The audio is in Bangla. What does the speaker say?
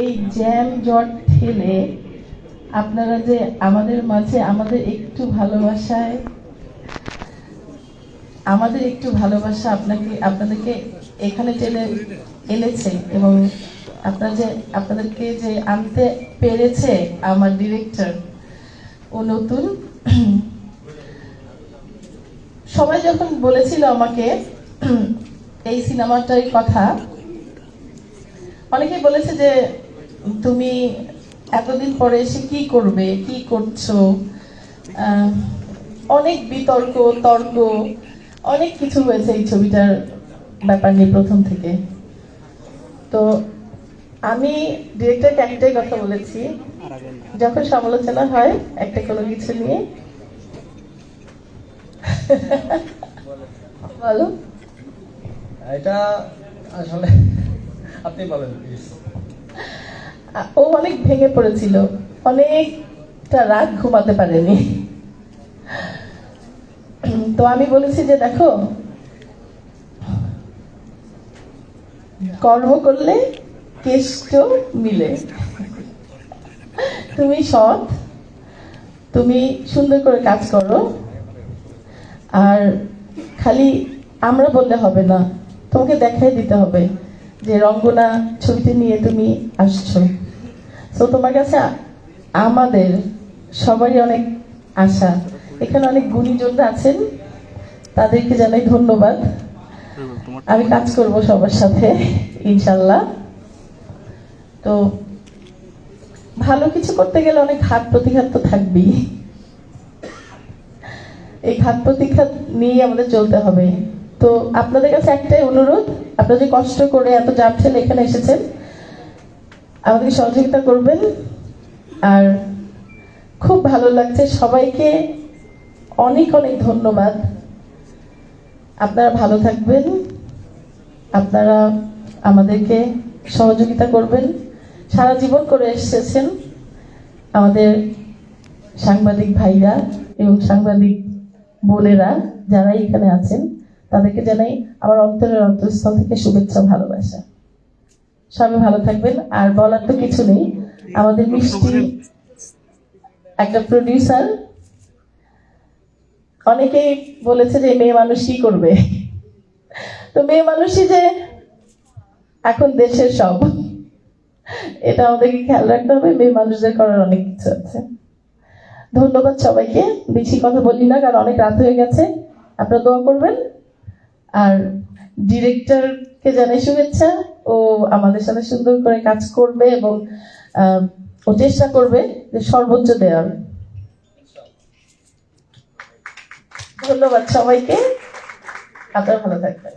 এই জ্যাম জট ঠেলে আপনারা যে আমাদের মাঝে আমাদের একটু ভালোবাসা আপনাদেরকে এখানে টেনে এনেছে এবং আপনাদেরকে যে আনতে পেরেছে আমার ডিরেক্টর ও নতুন। সবাই যখন বলেছিল আমাকে এই সিনেমাটার কথা, অনেকে বলেছে যে তুমি এতদিন পরে এসে কি করবে, কি করছো, অনেক বিতর্ক তর্ক অনেক কিছু হয়েছে এই ছবিটার ব্যাপার নিয়ে প্রথম থেকে। তো আমি ডিরেক্টরকে একটাই কথা বলেছি, যখন সমালোচনা হয় একটা কোনো কিছু নিয়ে বলো, এটা আসলে আপনি বলেন প্লিজ। ও অনেক ভেঙে পড়েছিল, অনেকটা রাত ঘুমাতে পারেনি। তো আমি বলেছি যে দেখো, কর্ম করলে কেষ্ট মিলে, তুমি সৎ, তুমি সুন্দর করে কাজ করো, আর খালি আমরা বললে হবে না, তোমাকে দেখাই দিতে হবে যে রঙ্গনা ছবিটি নিয়ে তুমি আসছো। তো তোমার কাছে আমাদের সবারই অনেক আশা, এখানে অনেক গুণীজনরা আছেন, তাদেরকে জানাই ধন্যবাদ। আমি কাজ করব সবার সাথে ইনশাল্লাহ। তো ভালো কিছু করতে গেলে অনেক ঘাত প্রতিঘাত তো থাকবেই, এই ঘাত প্রতিঘাত নিয়ে আমাদের চলতে হবে। তো আপনাদের কাছে একটাই অনুরোধ, আপনারা যে কষ্ট করে এত জাম ঠেলে এখানে এসেছেন, আমাদেরকে সহযোগিতা করবেন। আর খুব ভালো লাগছে, সবাইকে অনেক অনেক ধন্যবাদ। আপনারা ভালো থাকবেন, আপনারা আমাদেরকে সহযোগিতা করবেন। সারা জীবন করে এসেছেন আমাদের সাংবাদিক ভাইরা এবং সাংবাদিক বোনেরা যারা এখানে আছেন, তাদেরকে জানাই আমার অন্তরের অন্তঃস্থল থেকে শুভেচ্ছা, ভালোবাসা। সবাই ভালো থাকবেন। আর বলার তো কিছু নেই, আমাদের মিষ্টি একটা প্রডিউসার, অনেকেই বলেছে যে মেয়ে মানুষ কি করবে, তো মেয়ে মানুষই যে এখন দেশের সব, এটা আমাদেরকে খেয়াল রাখতে হবে। মেয়ে মানুষদের করার অনেক কিছু আছে। ধন্যবাদ সবাইকে, বেশি কথা বলি না কারণ অনেক রাত হয়ে গেছে। আপনারা দোয়া করবেন। আর ডিরেক্টরকে জানাই শুভেচ্ছা, ও আমাদের সাথে সুন্দর করে কাজ করবে এবং ও চেষ্টা করবে যে সর্বোচ্চ দেওয়ার। ধন্যবাদ সবাইকে, আপনারা ভালো থাকবেন।